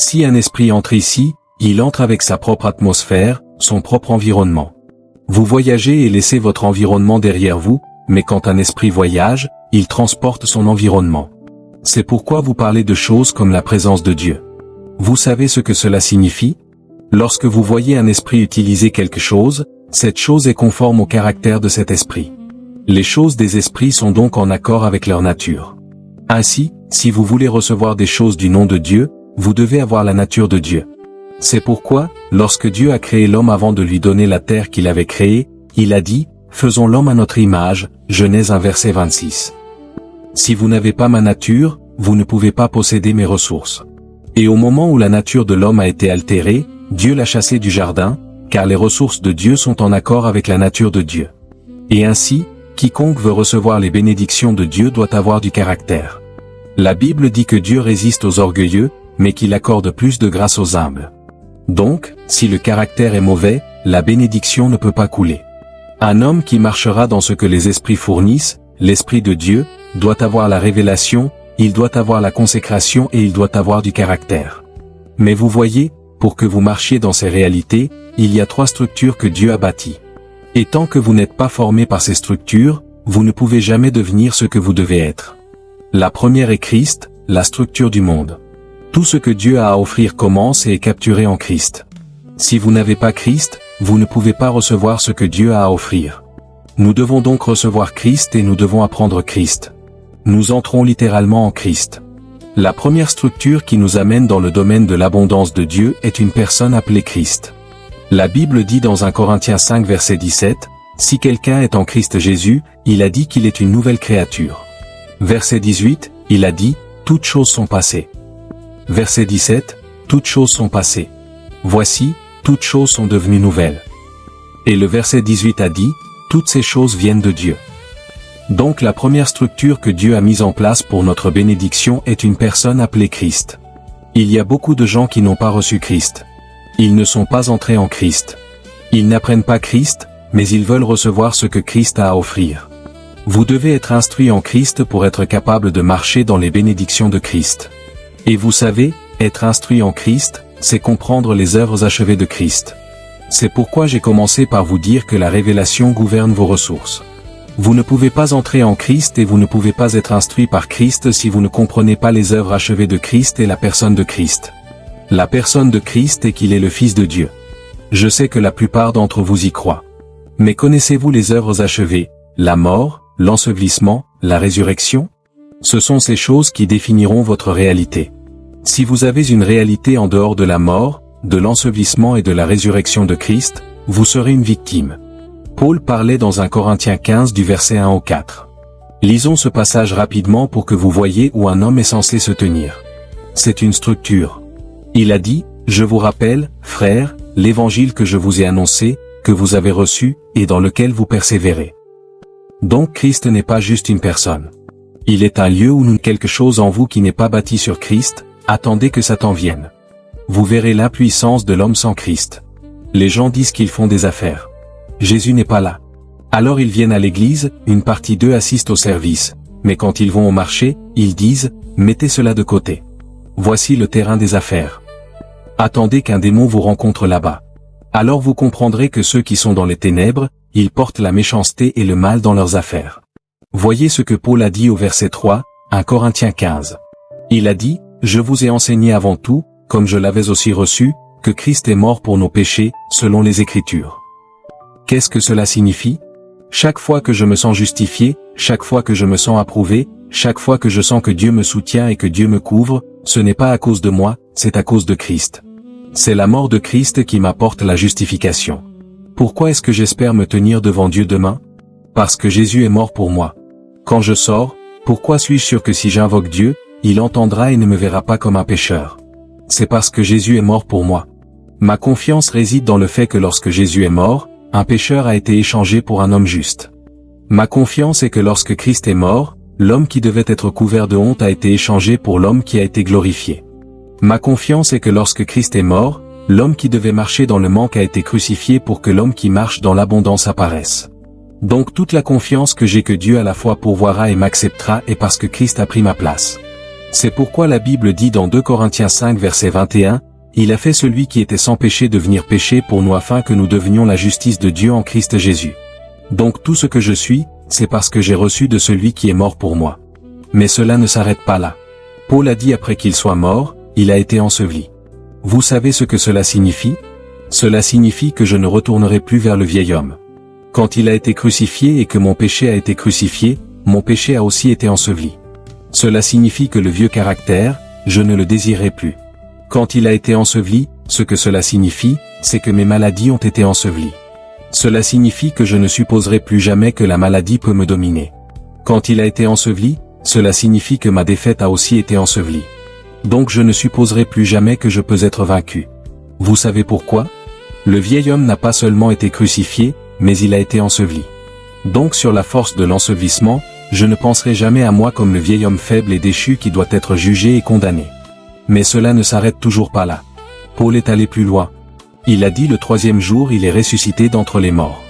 Si un esprit entre ici, il entre avec sa propre atmosphère, son propre environnement. Vous voyagez et laissez votre environnement derrière vous, mais quand un esprit voyage, il transporte son environnement. C'est pourquoi vous parlez de choses comme la présence de Dieu. Vous savez ce que cela signifie? Lorsque vous voyez un esprit utiliser quelque chose, cette chose est conforme au caractère de cet esprit. Les choses des esprits sont donc en accord avec leur nature. Ainsi, si vous voulez recevoir des choses du nom de Dieu, vous devez avoir la nature de Dieu. C'est pourquoi, lorsque Dieu a créé l'homme avant de lui donner la terre qu'il avait créée, il a dit, « Faisons l'homme à notre image » Genèse 1 verset 26. Si vous n'avez pas ma nature, vous ne pouvez pas posséder mes ressources. Et au moment où la nature de l'homme a été altérée, Dieu l'a chassé du jardin, car les ressources de Dieu sont en accord avec la nature de Dieu. Et ainsi, quiconque veut recevoir les bénédictions de Dieu doit avoir du caractère. La Bible dit que Dieu résiste aux orgueilleux, mais qu'il accorde plus de grâce aux humbles. Donc, si le caractère est mauvais, la bénédiction ne peut pas couler. Un homme qui marchera dans ce que les esprits fournissent, l'Esprit de Dieu, doit avoir la révélation, il doit avoir la consécration et il doit avoir du caractère. Mais vous voyez, pour que vous marchiez dans ces réalités, il y a 3 structures que Dieu a bâties. Et tant que vous n'êtes pas formé par ces structures, vous ne pouvez jamais devenir ce que vous devez être. La première est Christ, la structure du monde. Tout ce que Dieu a à offrir commence et est capturé en Christ. Si vous n'avez pas Christ, vous ne pouvez pas recevoir ce que Dieu a à offrir. Nous devons donc recevoir Christ et nous devons apprendre Christ. Nous entrons littéralement en Christ. La première structure qui nous amène dans le domaine de l'abondance de Dieu est une personne appelée Christ. La Bible dit dans 1 Corinthiens 5 verset 17, « Si quelqu'un est en Christ Jésus, il a dit qu'il est une nouvelle créature. » Verset 18, il a dit, « Toutes choses sont passées. » Verset 17, « Toutes choses sont passées. Voici, toutes choses sont devenues nouvelles. » Et le verset 18 a dit, « Toutes ces choses viennent de Dieu. » Donc la première structure que Dieu a mise en place pour notre bénédiction est une personne appelée Christ. Il y a beaucoup de gens qui n'ont pas reçu Christ. Ils ne sont pas entrés en Christ. Ils n'apprennent pas Christ, mais ils veulent recevoir ce que Christ a à offrir. Vous devez être instruit en Christ pour être capable de marcher dans les bénédictions de Christ. Et vous savez, être instruit en Christ, c'est comprendre les œuvres achevées de Christ. C'est pourquoi j'ai commencé par vous dire que la révélation gouverne vos ressources. Vous ne pouvez pas entrer en Christ et vous ne pouvez pas être instruit par Christ si vous ne comprenez pas les œuvres achevées de Christ et la personne de Christ. La personne de Christ est qu'il est le Fils de Dieu. Je sais que la plupart d'entre vous y croient. Mais connaissez-vous les œuvres achevées, la mort, l'ensevelissement, la résurrection? Ce sont ces choses qui définiront votre réalité. Si vous avez une réalité en dehors de la mort, de l'ensevelissement et de la résurrection de Christ, vous serez une victime. Paul parlait dans 1 Corinthiens 15 du verset 1 au 4. Lisons ce passage rapidement pour que vous voyiez où un homme est censé se tenir. C'est une structure. Il a dit, « Je vous rappelle, frères, l'évangile que je vous ai annoncé, que vous avez reçu, et dans lequel vous persévérez. » Donc Christ n'est pas juste une personne. Il est un lieu où nous quelque chose en vous qui n'est pas bâti sur Christ, attendez que Satan vienne. Vous verrez l'impuissance de l'homme sans Christ. Les gens disent qu'ils font des affaires. Jésus n'est pas là. Alors ils viennent à l'église, une partie d'eux assistent au service, mais quand ils vont au marché, ils disent, mettez cela de côté. Voici le terrain des affaires. Attendez qu'un démon vous rencontre là-bas. Alors vous comprendrez que ceux qui sont dans les ténèbres, ils portent la méchanceté et le mal dans leurs affaires. Voyez ce que Paul a dit au verset 3, 1 Corinthiens 15. Il a dit, « Je vous ai enseigné avant tout, comme je l'avais aussi reçu, que Christ est mort pour nos péchés, selon les Écritures. » Qu'est-ce que cela signifie? Chaque fois que je me sens justifié, chaque fois que je me sens approuvé, chaque fois que je sens que Dieu me soutient et que Dieu me couvre, ce n'est pas à cause de moi, c'est à cause de Christ. C'est la mort de Christ qui m'apporte la justification. Pourquoi est-ce que j'espère me tenir devant Dieu demain? Parce que Jésus est mort pour moi. Quand je sors, pourquoi suis-je sûr que si j'invoque Dieu, il entendra et ne me verra pas comme un pécheur? C'est parce que Jésus est mort pour moi. Ma confiance réside dans le fait que lorsque Jésus est mort, un pécheur a été échangé pour un homme juste. Ma confiance est que lorsque Christ est mort, l'homme qui devait être couvert de honte a été échangé pour l'homme qui a été glorifié. Ma confiance est que lorsque Christ est mort, l'homme qui devait marcher dans le manque a été crucifié pour que l'homme qui marche dans l'abondance apparaisse. Donc toute la confiance que j'ai que Dieu à la fois pourvoira et m'acceptera est parce que Christ a pris ma place. C'est pourquoi la Bible dit dans 2 Corinthiens 5 verset 21, « Il a fait celui qui était sans péché devenir péché pour nous afin que nous devenions la justice de Dieu en Christ Jésus. » Donc tout ce que je suis, c'est parce que j'ai reçu de celui qui est mort pour moi. Mais cela ne s'arrête pas là. Paul a dit après qu'il soit mort, il a été enseveli. Vous savez ce que cela signifie? Cela signifie que je ne retournerai plus vers le vieil homme. Quand il a été crucifié et que mon péché a été crucifié, mon péché a aussi été enseveli. Cela signifie que le vieux caractère, je ne le désirerai plus. Quand il a été enseveli, ce que cela signifie, c'est que mes maladies ont été ensevelies. Cela signifie que je ne supposerai plus jamais que la maladie peut me dominer. Quand il a été enseveli, cela signifie que ma défaite a aussi été ensevelie. Donc je ne supposerai plus jamais que je peux être vaincu. Vous savez pourquoi? Le vieil homme n'a pas seulement été crucifié, mais il a été enseveli. Donc sur la force de l'ensevelissement, je ne penserai jamais à moi comme le vieil homme faible et déchu qui doit être jugé et condamné. Mais cela ne s'arrête toujours pas là. Paul est allé plus loin. Il a dit le 3e jour il est ressuscité d'entre les morts.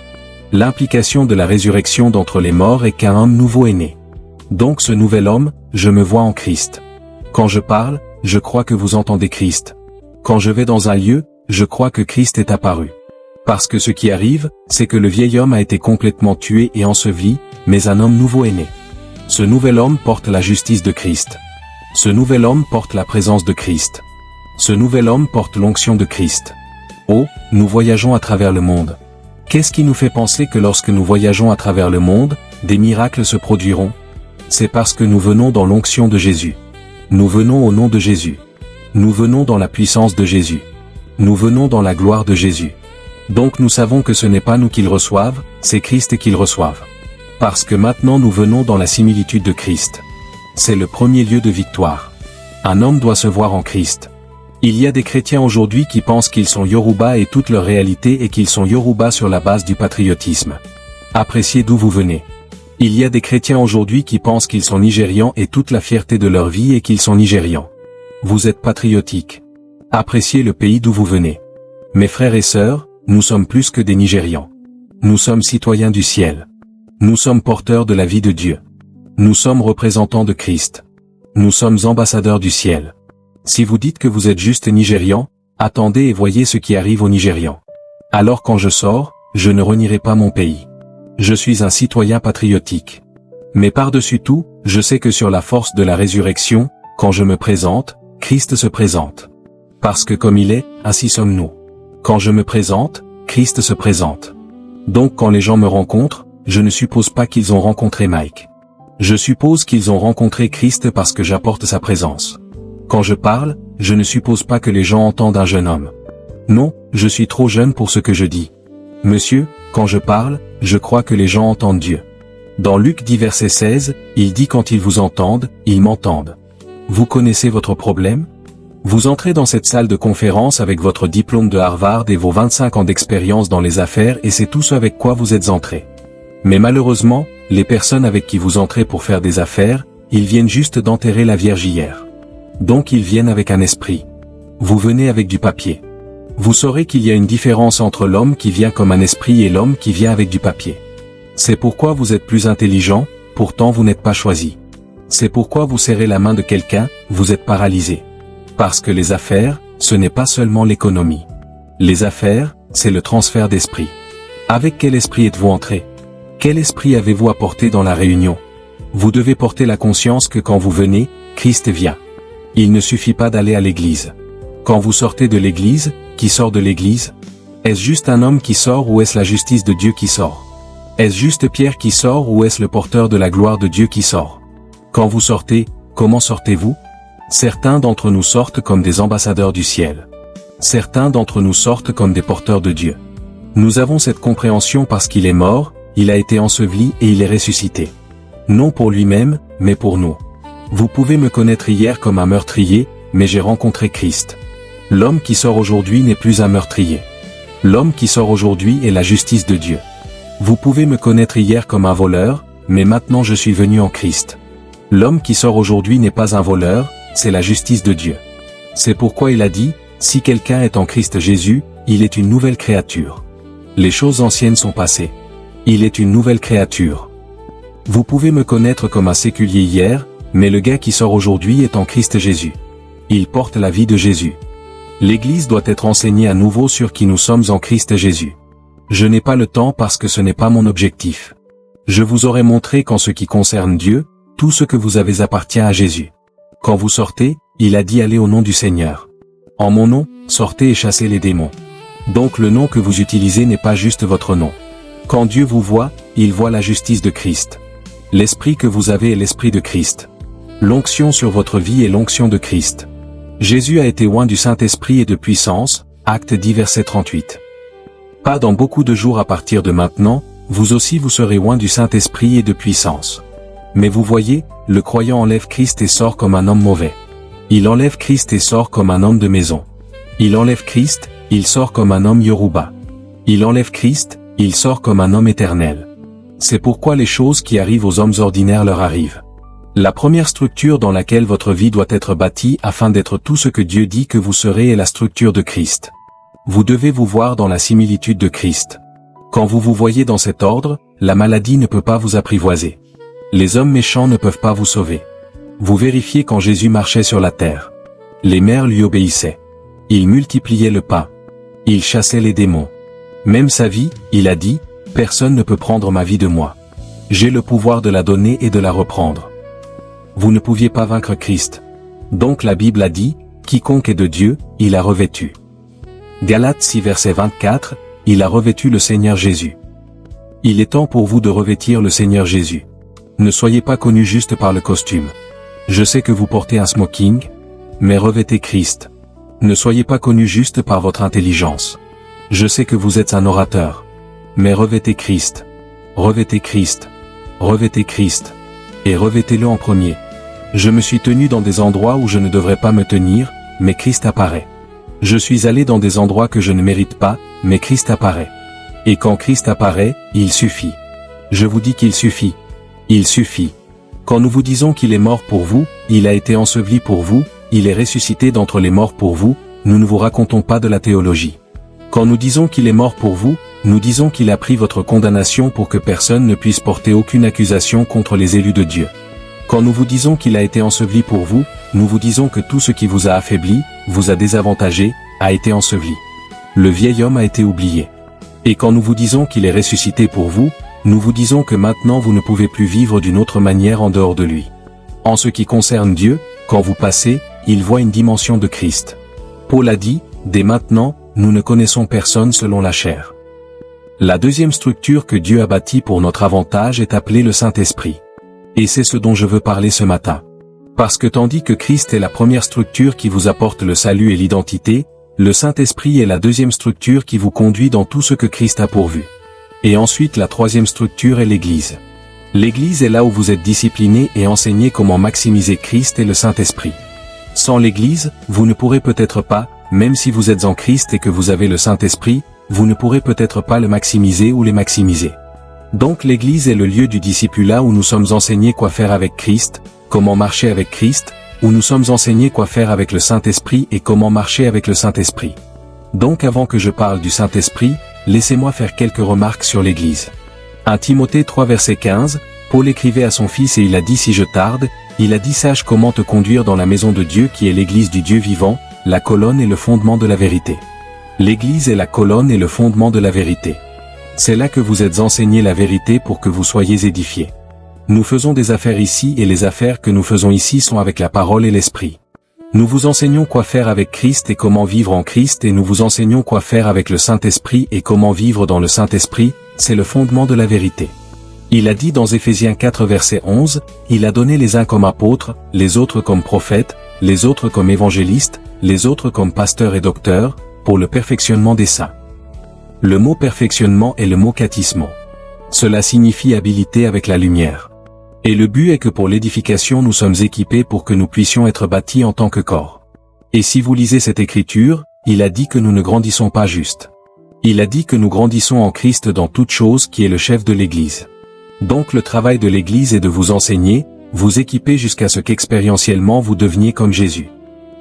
L'implication de la résurrection d'entre les morts est qu'un homme nouveau est né. Donc ce nouvel homme, je me vois en Christ. Quand je parle, je crois que vous entendez Christ. Quand je vais dans un lieu, je crois que Christ est apparu. Parce que ce qui arrive, c'est que le vieil homme a été complètement tué et enseveli, mais un homme nouveau est né. Ce nouvel homme porte la justice de Christ. Ce nouvel homme porte la présence de Christ. Ce nouvel homme porte l'onction de Christ. Oh, nous voyageons à travers le monde. Qu'est-ce qui nous fait penser que lorsque nous voyageons à travers le monde, des miracles se produiront? C'est parce que nous venons dans l'onction de Jésus. Nous venons au nom de Jésus. Nous venons dans la puissance de Jésus. Nous venons dans la gloire de Jésus. Donc nous savons que ce n'est pas nous qu'ils reçoivent, c'est Christ qu'ils reçoivent. Parce que maintenant nous venons dans la similitude de Christ. C'est le premier lieu de victoire. Un homme doit se voir en Christ. Il y a des chrétiens aujourd'hui qui pensent qu'ils sont Yoruba et toute leur réalité est qu'ils sont Yoruba sur la base du patriotisme. Appréciez d'où vous venez. Il y a des chrétiens aujourd'hui qui pensent qu'ils sont Nigérians et toute la fierté de leur vie est qu'ils sont Nigérians. Vous êtes patriotiques. Appréciez le pays d'où vous venez. Mes frères et sœurs, nous sommes plus que des Nigérians. Nous sommes citoyens du ciel. Nous sommes porteurs de la vie de Dieu. Nous sommes représentants de Christ. Nous sommes ambassadeurs du ciel. Si vous dites que vous êtes juste Nigérian, attendez et voyez ce qui arrive aux Nigérians. Alors quand je sors, je ne renierai pas mon pays. Je suis un citoyen patriotique. Mais par-dessus tout, je sais que sur la force de la résurrection, quand je me présente, Christ se présente. Parce que comme il est, ainsi sommes-nous. Quand je me présente, Christ se présente. Donc quand les gens me rencontrent, je ne suppose pas qu'ils ont rencontré Mike. Je suppose qu'ils ont rencontré Christ parce que j'apporte sa présence. Quand je parle, je ne suppose pas que les gens entendent un jeune homme. Non, je suis trop jeune pour ce que je dis. Monsieur, quand je parle, je crois que les gens entendent Dieu. Dans Luc 10 verset 16, il dit quand ils vous entendent, ils m'entendent. Vous connaissez votre problème? Vous entrez dans cette salle de conférence avec votre diplôme de Harvard et vos 25 ans d'expérience dans les affaires et c'est tout ce avec quoi vous êtes entré. Mais malheureusement, les personnes avec qui vous entrez pour faire des affaires, ils viennent juste d'enterrer la Vierge hier. Donc ils viennent avec un esprit. Vous venez avec du papier. Vous saurez qu'il y a une différence entre l'homme qui vient comme un esprit et l'homme qui vient avec du papier. C'est pourquoi vous êtes plus intelligent, pourtant vous n'êtes pas choisi. C'est pourquoi vous serrez la main de quelqu'un, vous êtes paralysé. Parce que les affaires, ce n'est pas seulement l'économie. Les affaires, c'est le transfert d'esprit. Avec quel esprit êtes-vous entré? Quel esprit avez-vous apporté dans la réunion? Vous devez porter la conscience que quand vous venez, Christ vient. Il ne suffit pas d'aller à l'église. Quand vous sortez de l'église, qui sort de l'église? Est-ce juste un homme qui sort ou est-ce la justice de Dieu qui sort? Est-ce juste Pierre qui sort ou est-ce le porteur de la gloire de Dieu qui sort? Quand vous sortez, comment sortez-vous? Certains d'entre nous sortent comme des ambassadeurs du ciel. Certains d'entre nous sortent comme des porteurs de Dieu. Nous avons cette compréhension parce qu'il est mort, il a été enseveli et il est ressuscité. Non pour lui-même, mais pour nous. Vous pouvez me connaître hier comme un meurtrier, mais j'ai rencontré Christ. L'homme qui sort aujourd'hui n'est plus un meurtrier. L'homme qui sort aujourd'hui est la justice de Dieu. Vous pouvez me connaître hier comme un voleur, mais maintenant je suis venu en Christ. L'homme qui sort aujourd'hui n'est pas un voleur, c'est la justice de Dieu. C'est pourquoi il a dit, si quelqu'un est en Christ Jésus, il est une nouvelle créature. Les choses anciennes sont passées. Il est une nouvelle créature. Vous pouvez me connaître comme un séculier hier, Mais le gars qui sort aujourd'hui est en Christ Jésus. Il porte la vie de Jésus. L'Église doit être enseignée à nouveau sur qui nous sommes en Christ Jésus. Je n'ai pas le temps parce que ce n'est pas mon objectif. Je vous aurais montré qu'en ce qui concerne Dieu, tout ce que vous avez appartient à Jésus. Quand vous sortez, il a dit allez au nom du Seigneur. En mon nom, sortez et chassez les démons. Donc le nom que vous utilisez n'est pas juste votre nom. Quand Dieu vous voit, il voit la justice de Christ. L'esprit que vous avez est l'esprit de Christ. L'onction sur votre vie est l'onction de Christ. Jésus a été oint du Saint-Esprit et de puissance, Actes 10 verset 38. Pas dans beaucoup de jours à partir de maintenant, vous aussi vous serez oint du Saint-Esprit et de puissance. Mais vous voyez, le croyant enlève Christ et sort comme un homme mauvais. Il enlève Christ et sort comme un homme de maison. Il enlève Christ, il sort comme un homme Yoruba. Il enlève Christ, il sort comme un homme éternel. C'est pourquoi les choses qui arrivent aux hommes ordinaires leur arrivent. La première structure dans laquelle votre vie doit être bâtie afin d'être tout ce que Dieu dit que vous serez est la structure de Christ. Vous devez vous voir dans la similitude de Christ. Quand vous vous voyez dans cet ordre, la maladie ne peut pas vous apprivoiser. Les hommes méchants ne peuvent pas vous sauver. Vous vérifiez quand Jésus marchait sur la terre. Les mères lui obéissaient. Il multipliait le pain. Il chassait les démons. Même sa vie, il a dit, « Personne ne peut prendre ma vie de moi. J'ai le pouvoir de la donner et de la reprendre. » Vous ne pouviez pas vaincre Christ. Donc la Bible a dit, « Quiconque est de Dieu, il a revêtu. » Galates 6 verset 24, il a revêtu le Seigneur Jésus. Il est temps pour vous de revêtir le Seigneur Jésus. Ne soyez pas connus juste par le costume. Je sais que vous portez un smoking, mais revêtez Christ. Ne soyez pas connus juste par votre intelligence. Je sais que vous êtes un orateur, mais revêtez Christ. Revêtez Christ. Revêtez Christ. Et revêtez-le en premier. Je me suis tenu dans des endroits où je ne devrais pas me tenir, mais Christ apparaît. Je suis allé dans des endroits que je ne mérite pas, mais Christ apparaît. Et quand Christ apparaît, il suffit. Je vous dis qu'il suffit. Il suffit. Quand nous vous disons qu'il est mort pour vous, il a été enseveli pour vous, il est ressuscité d'entre les morts pour vous, nous ne vous racontons pas de la théologie. Quand nous disons qu'il est mort pour vous, nous disons qu'il a pris votre condamnation pour que personne ne puisse porter aucune accusation contre les élus de Dieu. Quand nous vous disons qu'il a été enseveli pour vous, nous vous disons que tout ce qui vous a affaibli, vous a désavantagé, a été enseveli. Le vieil homme a été oublié. Et quand nous vous disons qu'il est ressuscité pour vous, nous vous disons que maintenant vous ne pouvez plus vivre d'une autre manière en dehors de lui. En ce qui concerne Dieu, quand vous passez, il voit une dimension de Christ. Paul a dit, dès maintenant, nous ne connaissons personne selon la chair. La deuxième structure que Dieu a bâtie pour notre avantage est appelée le Saint-Esprit. Et c'est ce dont je veux parler ce matin. Parce que tandis que Christ est la première structure qui vous apporte le salut et l'identité, le Saint-Esprit est la deuxième structure qui vous conduit dans tout ce que Christ a pourvu. Et ensuite la troisième structure est l'Église. L'Église est là où vous êtes discipliné et enseigné comment maximiser Christ et le Saint-Esprit. Sans l'Église, vous ne pourrez peut-être pas, même si vous êtes en Christ et que vous avez le Saint-Esprit, vous ne pourrez peut-être pas le maximiser ou les maximiser. Donc l'Église est le lieu du discipulat où nous sommes enseignés quoi faire avec Christ, comment marcher avec Christ, où nous sommes enseignés quoi faire avec le Saint-Esprit et comment marcher avec le Saint-Esprit. Donc avant que je parle du Saint-Esprit, laissez-moi faire quelques remarques sur l'Église. 1 Timothée 3 verset 15, Paul écrivait à son fils et il a dit si je tarde, il a dit sache comment te conduire dans la maison de Dieu qui est l'Église du Dieu vivant, la colonne et le fondement de la vérité. L'Église est la colonne et le fondement de la vérité. C'est là que vous êtes enseignés la vérité pour que vous soyez édifiés. Nous faisons des affaires ici et les affaires que nous faisons ici sont avec la parole et l'esprit. Nous vous enseignons quoi faire avec Christ et comment vivre en Christ et nous vous enseignons quoi faire avec le Saint-Esprit et comment vivre dans le Saint-Esprit, c'est le fondement de la vérité. Il a dit dans Éphésiens 4 verset 11, il a donné les uns comme apôtres, les autres comme prophètes, les autres comme évangélistes, les autres comme pasteurs et docteurs, pour le perfectionnement des saints. Le mot perfectionnement est le mot katismo. Cela signifie habilité avec la lumière. Et le but est que pour l'édification nous sommes équipés pour que nous puissions être bâtis en tant que corps. Et si vous lisez cette écriture, il a dit que nous ne grandissons pas juste. Il a dit que nous grandissons en Christ dans toute chose qui est le chef de l'Église. Donc le travail de l'Église est de vous enseigner, vous équiper jusqu'à ce qu'expérientiellement vous deveniez comme Jésus.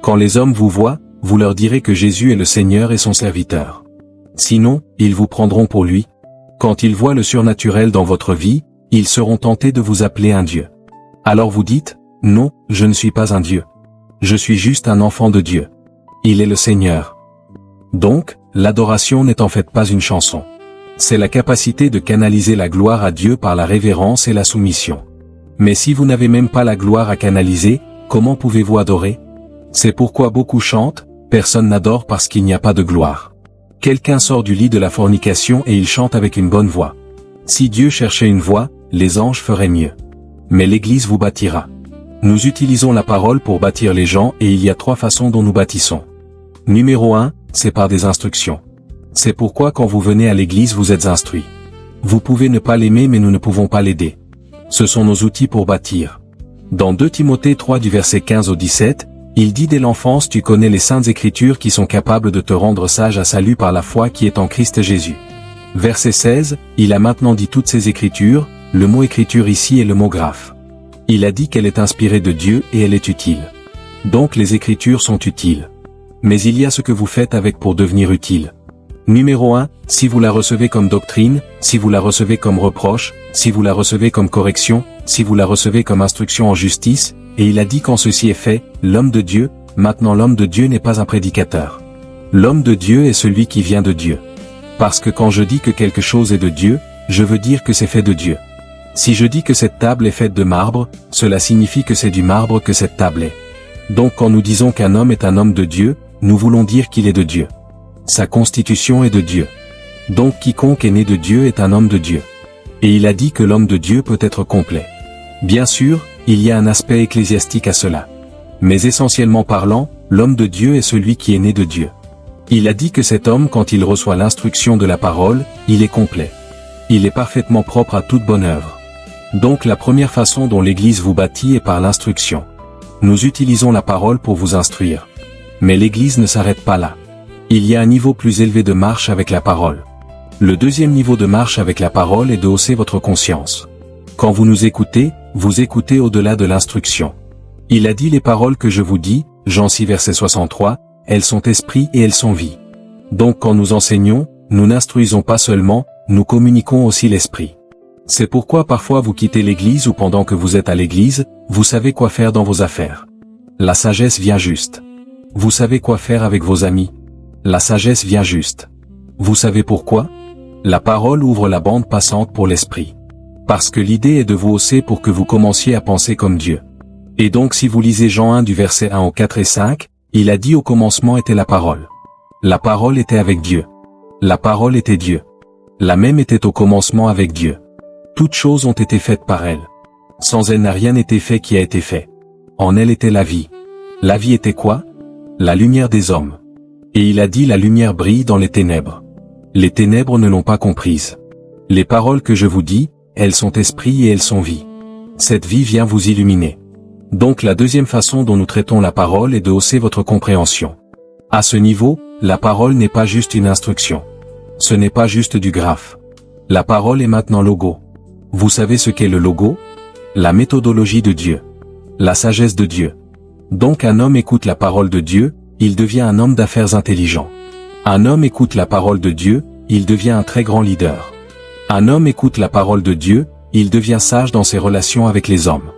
Quand les hommes vous voient, vous leur direz que Jésus est le Seigneur et son serviteur. Sinon, ils vous prendront pour lui. Quand ils voient le surnaturel dans votre vie, ils seront tentés de vous appeler un Dieu. Alors vous dites, Non, je ne suis pas un Dieu. Je suis juste un enfant de Dieu. Il est le Seigneur. Donc, l'adoration n'est en fait pas une chanson. C'est la capacité de canaliser la gloire à Dieu par la révérence et la soumission. Mais si vous n'avez même pas la gloire à canaliser, comment pouvez-vous adorer? C'est pourquoi beaucoup chantent, personne n'adore parce qu'il n'y a pas de gloire. Quelqu'un sort du lit de la fornication et il chante avec une bonne voix. Si Dieu cherchait une voix, les anges feraient mieux. Mais l'Église vous bâtira. Nous utilisons la parole pour bâtir les gens et il y a 3 façons dont nous bâtissons. Numéro 1, c'est par des instructions. C'est pourquoi quand vous venez à l'Église vous êtes instruits. Vous pouvez ne pas l'aimer mais nous ne pouvons pas l'aider. Ce sont nos outils pour bâtir. Dans 2 Timothée 3 du verset 15 au 17, il dit dès l'enfance tu connais les saintes écritures qui sont capables de te rendre sage à salut par la foi qui est en Christ Jésus. Verset 16, il a maintenant dit toutes ces écritures, le mot écriture ici est le mot graphe. Il a dit qu'elle est inspirée de Dieu et elle est utile. Donc les écritures sont utiles. Mais il y a ce que vous faites avec pour devenir utile. Numéro 1, si vous la recevez comme doctrine, si vous la recevez comme reproche, si vous la recevez comme correction, si vous la recevez comme instruction en justice, et il a dit quand ceci est fait, l'homme de Dieu, maintenant l'homme de Dieu n'est pas un prédicateur. L'homme de Dieu est celui qui vient de Dieu. Parce que quand je dis que quelque chose est de Dieu, je veux dire que c'est fait de Dieu. Si je dis que cette table est faite de marbre, cela signifie que c'est du marbre que cette table est. Donc quand nous disons qu'un homme est un homme de Dieu, nous voulons dire qu'il est de Dieu. Sa constitution est de Dieu. Donc quiconque est né de Dieu est un homme de Dieu. Et il a dit que l'homme de Dieu peut être complet. Bien sûr, il y a un aspect ecclésiastique à cela. Mais essentiellement parlant, l'homme de Dieu est celui qui est né de Dieu. Il a dit que cet homme quand il reçoit l'instruction de la parole, il est complet. Il est parfaitement propre à toute bonne œuvre. Donc la première façon dont l'Église vous bâtit est par l'instruction. Nous utilisons la parole pour vous instruire. Mais l'Église ne s'arrête pas là. Il y a un niveau plus élevé de marche avec la parole. Le deuxième niveau de marche avec la parole est de hausser votre conscience. Quand vous nous écoutez, vous écoutez au-delà de l'instruction. Il a dit les paroles que je vous dis, Jean 6 verset 63, elles sont esprit et elles sont vie. Donc quand nous enseignons, nous n'instruisons pas seulement, nous communiquons aussi l'esprit. C'est pourquoi parfois vous quittez l'église ou pendant que vous êtes à l'église, vous savez quoi faire dans vos affaires. La sagesse vient juste. Vous savez quoi faire avec vos amis. La sagesse vient juste. Vous savez pourquoi? La parole ouvre la bande passante pour l'esprit. Parce que l'idée est de vous hausser pour que vous commenciez à penser comme Dieu. Et donc si vous lisez Jean 1 du verset 1 au 4 et 5, il a dit au commencement était la parole. La parole était avec Dieu. La parole était Dieu. La même était au commencement avec Dieu. Toutes choses ont été faites par elle. Sans elle n'a rien été fait qui a été fait. En elle était la vie. La vie était quoi? La lumière des hommes. Et il a dit la lumière brille dans les ténèbres. Les ténèbres ne l'ont pas comprise. Les paroles que je vous dis, elles sont esprit et elles sont vie. Cette vie vient vous illuminer. Donc la deuxième façon dont nous traitons la parole est de hausser votre compréhension. À ce niveau, la parole n'est pas juste une instruction. Ce n'est pas juste du graphe. La parole est maintenant logo. Vous savez ce qu'est le logo? La méthodologie de Dieu. La sagesse de Dieu. Donc un homme écoute la parole de Dieu, il devient un homme d'affaires intelligent. Un homme écoute la parole de Dieu, il devient un très grand leader. Un homme écoute la parole de Dieu, il devient sage dans ses relations avec les hommes.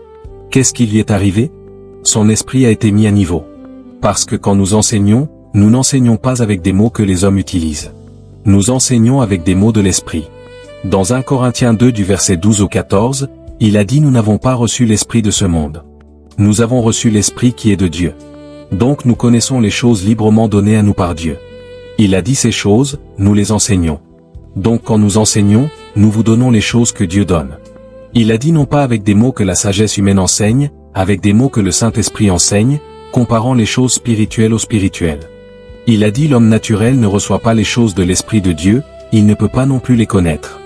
Qu'est-ce qui lui est arrivé? Son esprit a été mis à niveau. Parce que quand nous enseignons, nous n'enseignons pas avec des mots que les hommes utilisent. Nous enseignons avec des mots de l'esprit. Dans 1 Corinthiens 2 du verset 12 au 14, il a dit nous n'avons pas reçu l'esprit de ce monde. Nous avons reçu l'esprit qui est de Dieu. Donc nous connaissons les choses librement données à nous par Dieu. Il a dit ces choses, nous les enseignons. Donc quand nous enseignons, nous vous donnons les choses que Dieu donne. Il a dit non pas avec des mots que la sagesse humaine enseigne, avec des mots que le Saint-Esprit enseigne, comparant les choses spirituelles aux spirituelles. Il a dit l'homme naturel ne reçoit pas les choses de l'Esprit de Dieu, il ne peut pas non plus les connaître.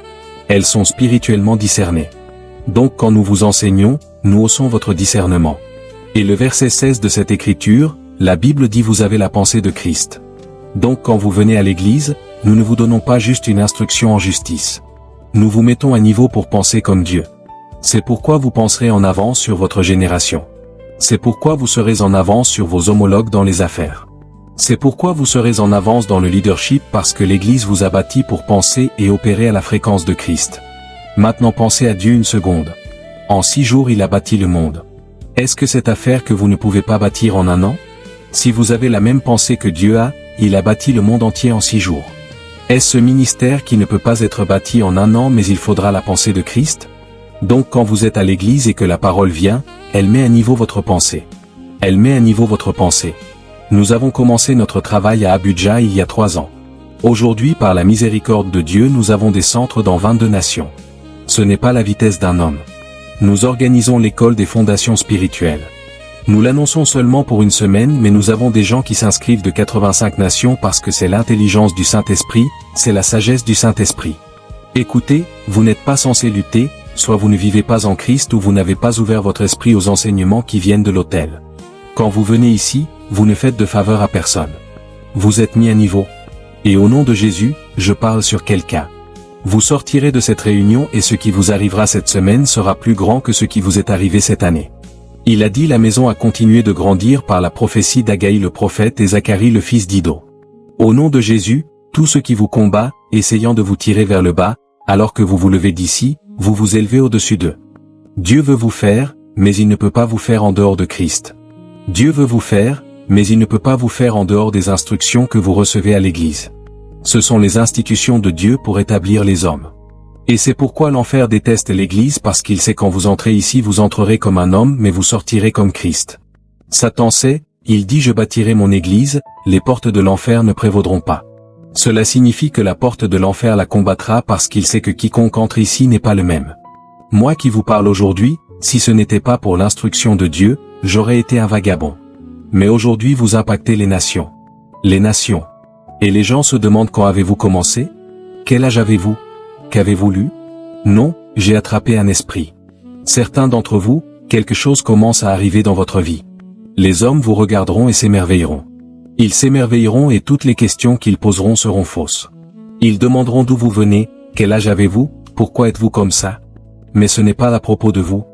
Elles sont spirituellement discernées. Donc quand nous vous enseignons, nous haussons votre discernement. Et le verset 16 de cette écriture, la Bible dit vous avez la pensée de Christ. Donc quand vous venez à l'église, nous ne vous donnons pas juste une instruction en justice. Nous vous mettons à niveau pour penser comme Dieu. C'est pourquoi vous penserez en avance sur votre génération. C'est pourquoi vous serez en avance sur vos homologues dans les affaires. C'est pourquoi vous serez en avance dans le leadership parce que l'Église vous a bâti pour penser et opérer à la fréquence de Christ. Maintenant pensez à Dieu une seconde. En 6 jours il a bâti le monde. Est-ce que cette affaire que vous ne pouvez pas bâtir en un an? Si vous avez la même pensée que Dieu a, il a bâti le monde entier en 6 jours. Est-ce ce ministère qui ne peut pas être bâti en un an mais il faudra la pensée de Christ? Donc quand vous êtes à l'église et que la parole vient, elle met à niveau votre pensée. Elle met à niveau votre pensée. Nous avons commencé notre travail à Abuja il y a 3 ans. Aujourd'hui par la miséricorde de Dieu nous avons des centres dans 22 nations. Ce n'est pas la vitesse d'un homme. Nous organisons l'école des fondations spirituelles. Nous l'annonçons seulement pour une semaine mais nous avons des gens qui s'inscrivent de 85 nations parce que c'est l'intelligence du Saint-Esprit, c'est la sagesse du Saint-Esprit. Écoutez, vous n'êtes pas censé lutter, soit vous ne vivez pas en Christ ou vous n'avez pas ouvert votre esprit aux enseignements qui viennent de l'autel. Quand vous venez ici, vous ne faites de faveur à personne. Vous êtes mis à niveau. Et au nom de Jésus, je parle sur quelqu'un. Vous sortirez de cette réunion et ce qui vous arrivera cette semaine sera plus grand que ce qui vous est arrivé cette année. Il a dit la maison a continué de grandir par la prophétie d'Agaï le prophète et Zacharie le fils d'Ido. Au nom de Jésus, tout ce qui vous combat, essayant de vous tirer vers le bas, alors que vous vous levez d'ici, vous vous élevez au-dessus d'eux. Dieu veut vous faire, mais il ne peut pas vous faire en dehors de Christ. Dieu veut vous faire, mais il ne peut pas vous faire en dehors des instructions que vous recevez à l'église. Ce sont les institutions de Dieu pour établir les hommes. Et c'est pourquoi l'enfer déteste l'église parce qu'il sait quand vous entrez ici vous entrerez comme un homme mais vous sortirez comme Christ. Satan sait, il dit je bâtirai mon église, les portes de l'enfer ne prévaudront pas. Cela signifie que la porte de l'enfer la combattra parce qu'il sait que quiconque entre ici n'est pas le même. Moi qui vous parle aujourd'hui, si ce n'était pas pour l'instruction de Dieu, j'aurais été un vagabond. Mais aujourd'hui vous impactez les nations. Les nations. Et les gens se demandent quand avez-vous commencé? Quel âge avez-vous? Qu'avez-vous lu? Non, j'ai attrapé un esprit. Certains d'entre vous, quelque chose commence à arriver dans votre vie. Les hommes vous regarderont et s'émerveilleront. Ils s'émerveilleront et toutes les questions qu'ils poseront seront fausses. Ils demanderont d'où vous venez, quel âge avez-vous, pourquoi êtes-vous comme ça? Mais ce n'est pas à propos de vous.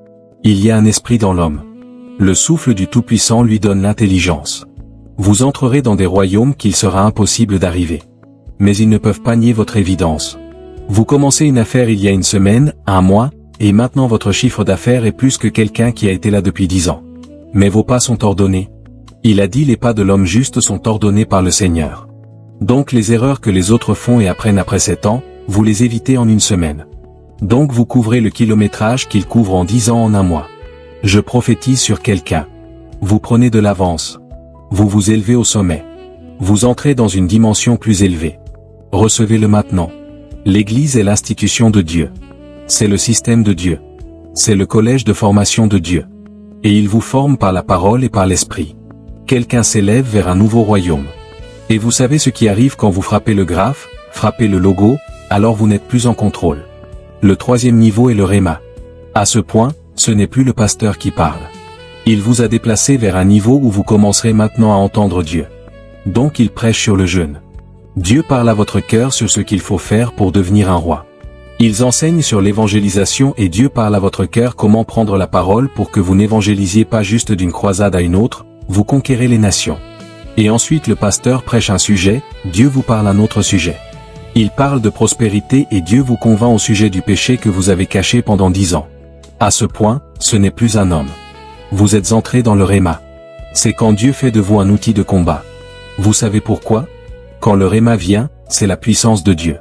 Il y a un esprit dans l'homme. Le souffle du Tout-Puissant lui donne l'intelligence. Vous entrerez dans des royaumes qu'il sera impossible d'arriver. Mais ils ne peuvent pas nier votre évidence. Vous commencez une affaire il y a une semaine, un mois, et maintenant votre chiffre d'affaires est plus que quelqu'un qui a été là depuis 10 ans. Mais vos pas sont ordonnés. Il a dit les pas de l'homme juste sont ordonnés par le Seigneur. Donc les erreurs que les autres font et apprennent après 7 ans, vous les évitez en une semaine. Donc vous couvrez le kilométrage qu'ils couvrent en 10 ans en un mois. Je prophétise sur quelqu'un. Vous prenez de l'avance. Vous vous élevez au sommet. Vous entrez dans une dimension plus élevée. Recevez-le maintenant. L'Église est l'institution de Dieu. C'est le système de Dieu. C'est le collège de formation de Dieu. Et il vous forme par la parole et par l'esprit. Quelqu'un s'élève vers un nouveau royaume. Et vous savez ce qui arrive quand vous frappez le graphe, frappez le logo, alors vous n'êtes plus en contrôle. Le 3e niveau est le Réma. À ce point, ce n'est plus le pasteur qui parle. Il vous a déplacé vers un niveau où vous commencerez maintenant à entendre Dieu. Donc il prêche sur le jeûne. Dieu parle à votre cœur sur ce qu'il faut faire pour devenir un roi. Ils enseignent sur l'évangélisation et Dieu parle à votre cœur comment prendre la parole pour que vous n'évangélisiez pas juste d'une croisade à une autre, vous conquérez les nations. Et ensuite le pasteur prêche un sujet, Dieu vous parle un autre sujet. Il parle de prospérité et Dieu vous convainc au sujet du péché que vous avez caché pendant 10 ans. À ce point, ce n'est plus un homme. Vous êtes entré dans le Réma. C'est quand Dieu fait de vous un outil de combat. Vous savez pourquoi? Quand le Réma vient, c'est la puissance de Dieu.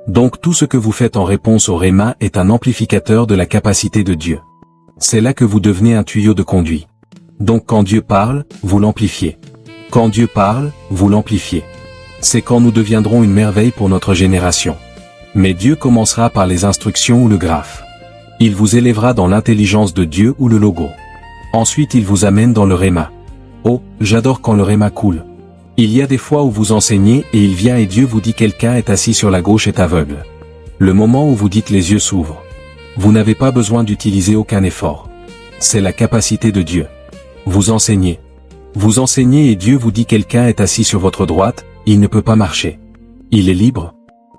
Donc tout ce que vous faites en réponse au Réma est un amplificateur de la capacité de Dieu. C'est là que vous devenez un tuyau de conduit. Donc quand Dieu parle, vous l'amplifiez. Quand Dieu parle, vous l'amplifiez. C'est quand nous deviendrons une merveille pour notre génération. Mais Dieu commencera par les instructions ou le graphe. Il vous élèvera dans l'intelligence de Dieu ou le logo. Ensuite il vous amène dans le Réma. Oh, j'adore quand le Réma coule. Il y a des fois où vous enseignez et il vient et Dieu vous dit quelqu'un est assis sur la gauche est aveugle. Le moment où vous dites les yeux s'ouvrent. Vous n'avez pas besoin d'utiliser aucun effort. C'est la capacité de Dieu. Vous enseignez. Vous enseignez et Dieu vous dit quelqu'un est assis sur votre droite, il ne peut pas marcher. Il est libre.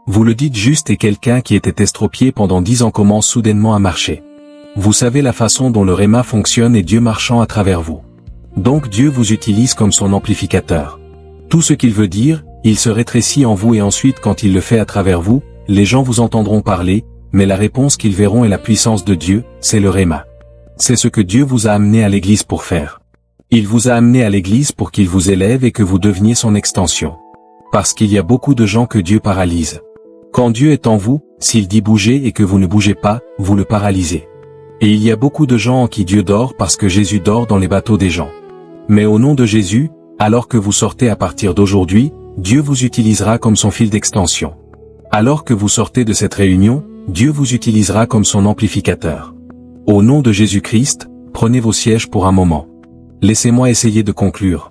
Vous le dites juste et quelqu'un qui était estropié pendant 10 ans commence soudainement à marcher. Vous savez la façon dont le Réma fonctionne et Dieu marchant à travers vous. Donc Dieu vous utilise comme son amplificateur. Tout ce qu'il veut dire, il se rétrécit en vous et ensuite quand il le fait à travers vous, les gens vous entendront parler, mais la réponse qu'ils verront est la puissance de Dieu, c'est le Réma. C'est ce que Dieu vous a amené à l'Église pour faire. Il vous a amené à l'Église pour qu'il vous élève et que vous deveniez son extension. Parce qu'il y a beaucoup de gens que Dieu paralyse. Quand Dieu est en vous, s'il dit bouger et que vous ne bougez pas, vous le paralysez. Et il y a beaucoup de gens en qui Dieu dort parce que Jésus dort dans les bateaux des gens. Mais au nom de Jésus, alors que vous sortez à partir d'aujourd'hui, Dieu vous utilisera comme son fil d'extension. Alors que vous sortez de cette réunion, Dieu vous utilisera comme son amplificateur. Au nom de Jésus-Christ, prenez vos sièges pour un moment. Laissez-moi essayer de conclure.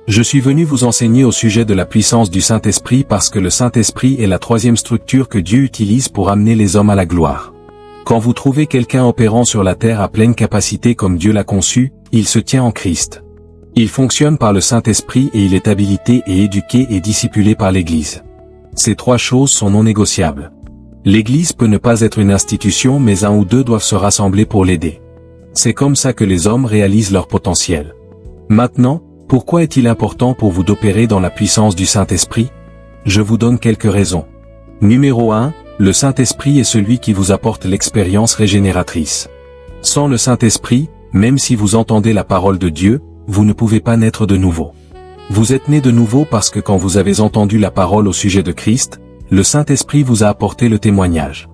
Je suis venu vous enseigner au sujet de la puissance du Saint-Esprit parce que le Saint-Esprit est la troisième structure que Dieu utilise pour amener les hommes à la gloire. Quand vous trouvez quelqu'un opérant sur la terre à pleine capacité comme Dieu l'a conçu, il se tient en Christ. Il fonctionne par le Saint-Esprit et il est habilité et éduqué et discipulé par l'Église. Ces trois choses sont non négociables. L'Église peut ne pas être une institution mais un ou deux doivent se rassembler pour l'aider. C'est comme ça que les hommes réalisent leur potentiel. Maintenant, pourquoi est-il important pour vous d'opérer dans la puissance du Saint-Esprit? Je vous donne quelques raisons. Numéro 1, le Saint-Esprit est celui qui vous apporte l'expérience régénératrice. Sans le Saint-Esprit, même si vous entendez la parole de Dieu, vous ne pouvez pas naître de nouveau. Vous êtes né de nouveau parce que quand vous avez entendu la parole au sujet de Christ, le Saint-Esprit vous a apporté le témoignage.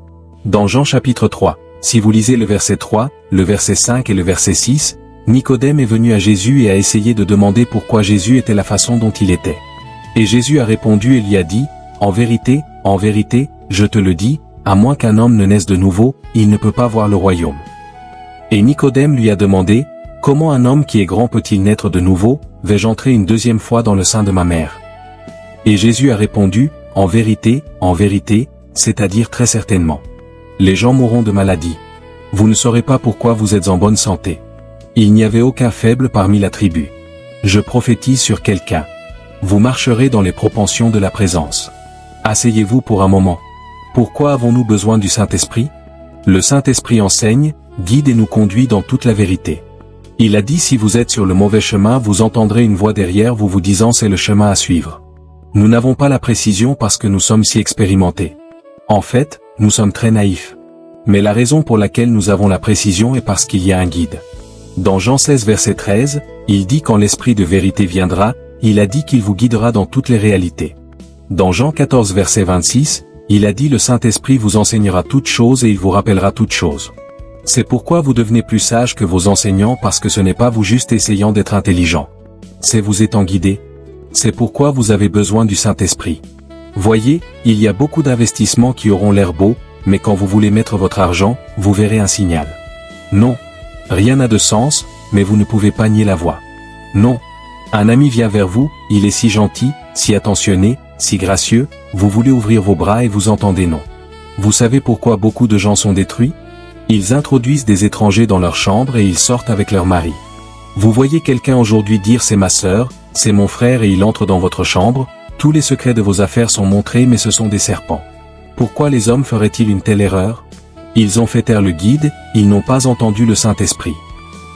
Dans Jean chapitre 3, si vous lisez le verset 3, le verset 5 et le verset 6, Nicodème est venu à Jésus et a essayé de demander pourquoi Jésus était la façon dont il était. Et Jésus a répondu et lui a dit, « En vérité, je te le dis, à moins qu'un homme ne naisse de nouveau, il ne peut pas voir le royaume. » Et Nicodème lui a demandé, « Comment un homme qui est grand peut-il naître de nouveau? Vais-je entrer une deuxième fois dans le sein de ma mère ?» Et Jésus a répondu, « En vérité, c'est-à-dire très certainement. Les gens mourront de maladie. Vous ne saurez pas pourquoi vous êtes en bonne santé. Il n'y avait aucun faible parmi la tribu. Je prophétise sur quelqu'un. Vous marcherez dans les propensions de la présence. Asseyez-vous pour un moment. Pourquoi avons-nous besoin du Saint-Esprit? Le Saint-Esprit enseigne, guide et nous conduit dans toute la vérité. Il a dit si vous êtes sur le mauvais chemin vous entendrez une voix derrière vous disant c'est le chemin à suivre. Nous n'avons pas la précision parce que nous sommes si expérimentés. En fait, nous sommes très naïfs. Mais la raison pour laquelle nous avons la précision est parce qu'il y a un guide. Dans Jean 16 verset 13, il dit quand l'Esprit de vérité viendra, il a dit qu'il vous guidera dans toutes les réalités. Dans Jean 14 verset 26, il a dit le Saint-Esprit vous enseignera toutes choses et il vous rappellera toutes choses. C'est pourquoi vous devenez plus sage que vos enseignants parce que ce n'est pas vous juste essayant d'être intelligent. C'est vous étant guidé. C'est pourquoi vous avez besoin du Saint-Esprit. Voyez, il y a beaucoup d'investissements qui auront l'air beaux, mais quand vous voulez mettre votre argent, vous verrez un signal. Non. Rien n'a de sens, mais vous ne pouvez pas nier la voix. Non. Un ami vient vers vous, il est si gentil, si attentionné, si gracieux, vous voulez ouvrir vos bras et vous entendez non. Vous savez pourquoi beaucoup de gens sont détruits? Ils introduisent des étrangers dans leur chambre et ils sortent avec leur mari. Vous voyez quelqu'un aujourd'hui dire c'est ma sœur, c'est mon frère et il entre dans votre chambre, tous les secrets de vos affaires sont montrés mais ce sont des serpents. Pourquoi les hommes feraient-ils une telle erreur? Ils ont fait taire le guide, ils n'ont pas entendu le Saint-Esprit.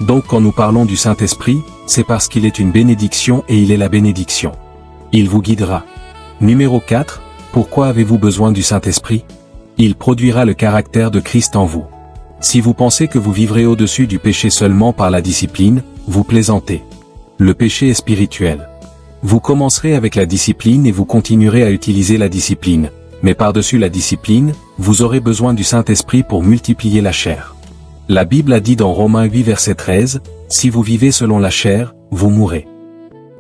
Donc quand nous parlons du Saint-Esprit, c'est parce qu'il est une bénédiction et il est la bénédiction. Il vous guidera. Numéro 4, pourquoi avez-vous besoin du Saint-Esprit? Il produira le caractère de Christ en vous. Si vous pensez que vous vivrez au-dessus du péché seulement par la discipline, vous plaisantez. Le péché est spirituel. Vous commencerez avec la discipline et vous continuerez à utiliser la discipline, mais par-dessus la discipline, vous aurez besoin du Saint-Esprit pour multiplier la chair. La Bible a dit dans Romains 8 verset 13, « Si vous vivez selon la chair, vous mourrez. »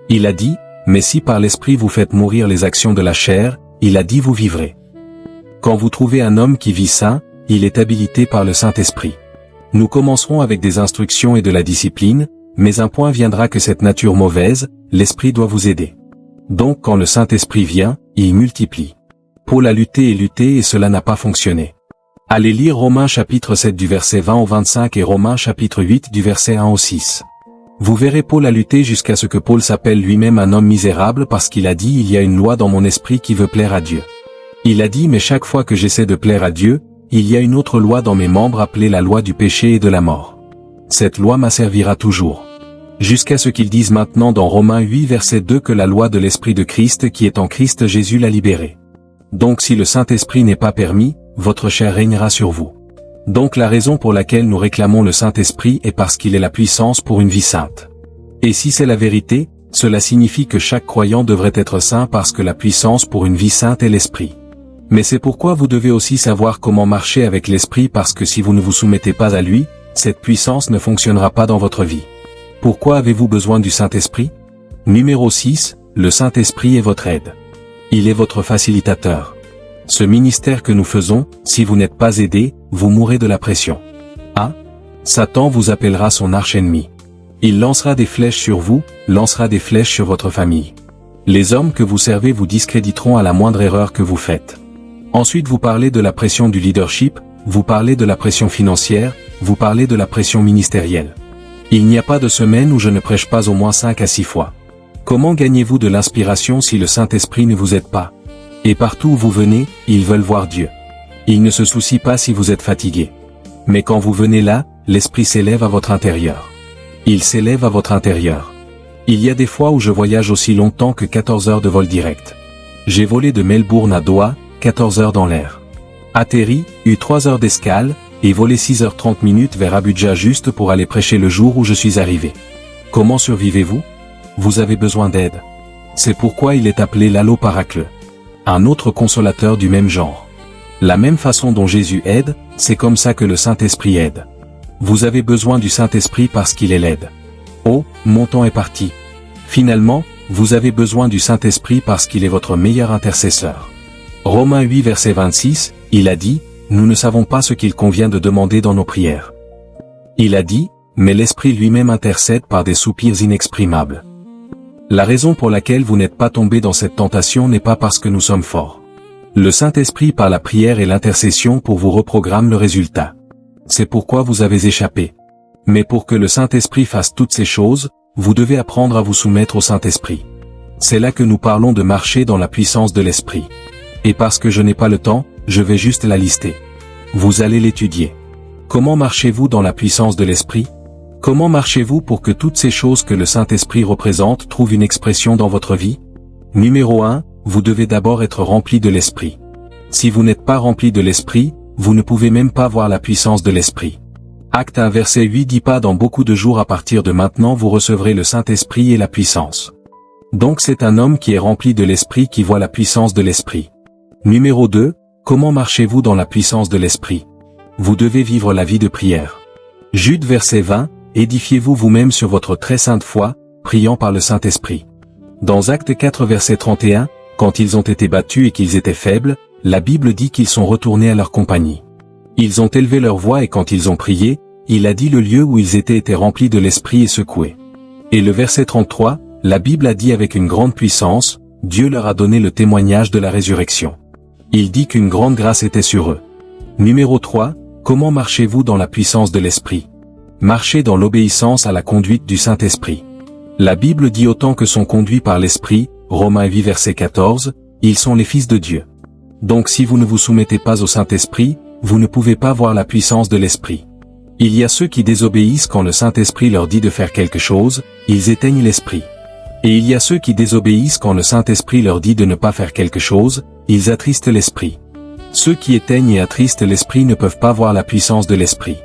Il a dit, « Mais si par l'Esprit vous faites mourir les actions de la chair, il a dit vous vivrez. » Quand vous trouvez un homme qui vit saint, il est habilité par le Saint-Esprit. Nous commencerons avec des instructions et de la discipline, mais un point viendra que cette nature mauvaise, l'Esprit doit vous aider. Donc quand le Saint-Esprit vient, il multiplie. Paul a lutté et cela n'a pas fonctionné. Allez lire Romains chapitre 7 du verset 20 au 25 et Romains chapitre 8 du verset 1 au 6. Vous verrez Paul a lutté jusqu'à ce que Paul s'appelle lui-même un homme misérable parce qu'il a dit il y a une loi dans mon esprit qui veut plaire à Dieu. Il a dit mais chaque fois que j'essaie de plaire à Dieu, il y a une autre loi dans mes membres appelée la loi du péché et de la mort. Cette loi m'asservira toujours. Jusqu'à ce qu'ils disent maintenant dans Romains 8 verset 2 que la loi de l'Esprit de Christ qui est en Christ Jésus l'a libéré. Donc si le Saint-Esprit n'est pas permis, votre chair régnera sur vous. Donc la raison pour laquelle nous réclamons le Saint-Esprit est parce qu'il est la puissance pour une vie sainte. Et si c'est la vérité, cela signifie que chaque croyant devrait être saint parce que la puissance pour une vie sainte est l'Esprit. Mais c'est pourquoi vous devez aussi savoir comment marcher avec l'Esprit parce que si vous ne vous soumettez pas à lui, cette puissance ne fonctionnera pas dans votre vie. Pourquoi avez-vous besoin du Saint-Esprit? Numéro 6, le Saint-Esprit est votre aide. Il est votre facilitateur. Ce ministère que nous faisons, si vous n'êtes pas aidé, vous mourrez de la pression. Ah? Satan vous appellera son arch-ennemi. Il lancera des flèches sur vous, lancera des flèches sur votre famille. Les hommes que vous servez vous discréditeront à la moindre erreur que vous faites. Ensuite vous parlez de la pression du leadership, vous parlez de la pression financière, vous parlez de la pression ministérielle. Il n'y a pas de semaine où je ne prêche pas au moins 5 à 6 fois. Comment gagnez-vous de l'inspiration si le Saint-Esprit ne vous aide pas? Et partout où vous venez, ils veulent voir Dieu. Ils ne se soucient pas si vous êtes fatigué. Mais quand vous venez là, l'Esprit s'élève à votre intérieur. Il s'élève à votre intérieur. Il y a des fois où je voyage aussi longtemps que 14 heures de vol direct. J'ai volé de Melbourne à Doha, 14 heures dans l'air. Atterri, eu 3 heures d'escale, et volé 6h30 vers Abuja juste pour aller prêcher le jour où je suis arrivé. Comment survivez-vous? Vous avez besoin d'aide. C'est pourquoi il est appelé l'Allo-Paracle. Un autre consolateur du même genre. La même façon dont Jésus aide, c'est comme ça que le Saint-Esprit aide. Vous avez besoin du Saint-Esprit parce qu'il est l'aide. Oh, mon temps est parti. Finalement, vous avez besoin du Saint-Esprit parce qu'il est votre meilleur intercesseur. Romains 8 verset 26, il a dit, nous ne savons pas ce qu'il convient de demander dans nos prières. Il a dit, mais l'Esprit lui-même intercède par des soupirs inexprimables. La raison pour laquelle vous n'êtes pas tombé dans cette tentation n'est pas parce que nous sommes forts. Le Saint-Esprit par la prière et l'intercession pour vous reprogramme le résultat. C'est pourquoi vous avez échappé. Mais pour que le Saint-Esprit fasse toutes ces choses, vous devez apprendre à vous soumettre au Saint-Esprit. C'est là que nous parlons de marcher dans la puissance de l'Esprit. Et parce que je n'ai pas le temps, je vais juste la lister. Vous allez l'étudier. Comment marchez-vous dans la puissance de l'Esprit? Comment marchez-vous pour que toutes ces choses que le Saint-Esprit représente trouvent une expression dans votre vie? Numéro 1, vous devez d'abord être rempli de l'Esprit. Si vous n'êtes pas rempli de l'Esprit, vous ne pouvez même pas voir la puissance de l'Esprit. Acte 1 verset 8 dit pas dans beaucoup de jours à partir de maintenant vous recevrez le Saint-Esprit et la puissance. Donc c'est un homme qui est rempli de l'Esprit qui voit la puissance de l'Esprit. Numéro 2, comment marchez-vous dans la puissance de l'Esprit? Vous devez vivre la vie de prière. Jude verset 20, édifiez-vous vous-même sur votre très sainte foi, priant par le Saint-Esprit. Dans Acte 4 verset 31, quand ils ont été battus et qu'ils étaient faibles, la Bible dit qu'ils sont retournés à leur compagnie. Ils ont élevé leur voix et quand ils ont prié, il a dit le lieu où ils étaient remplis de l'Esprit et secoués. Et le verset 33, la Bible a dit avec une grande puissance, Dieu leur a donné le témoignage de la résurrection. Il dit qu'une grande grâce était sur eux. Numéro 3, comment marchez-vous dans la puissance de l'Esprit? Marchez dans l'obéissance à la conduite du Saint-Esprit. La Bible dit autant que sont conduits par l'Esprit, Romains 8 verset 14, ils sont les fils de Dieu. Donc si vous ne vous soumettez pas au Saint-Esprit, vous ne pouvez pas voir la puissance de l'Esprit. Il y a ceux qui désobéissent quand le Saint-Esprit leur dit de faire quelque chose, ils éteignent l'Esprit. Et il y a ceux qui désobéissent quand le Saint-Esprit leur dit de ne pas faire quelque chose, ils attristent l'Esprit. Ceux qui éteignent et attristent l'Esprit ne peuvent pas voir la puissance de l'Esprit.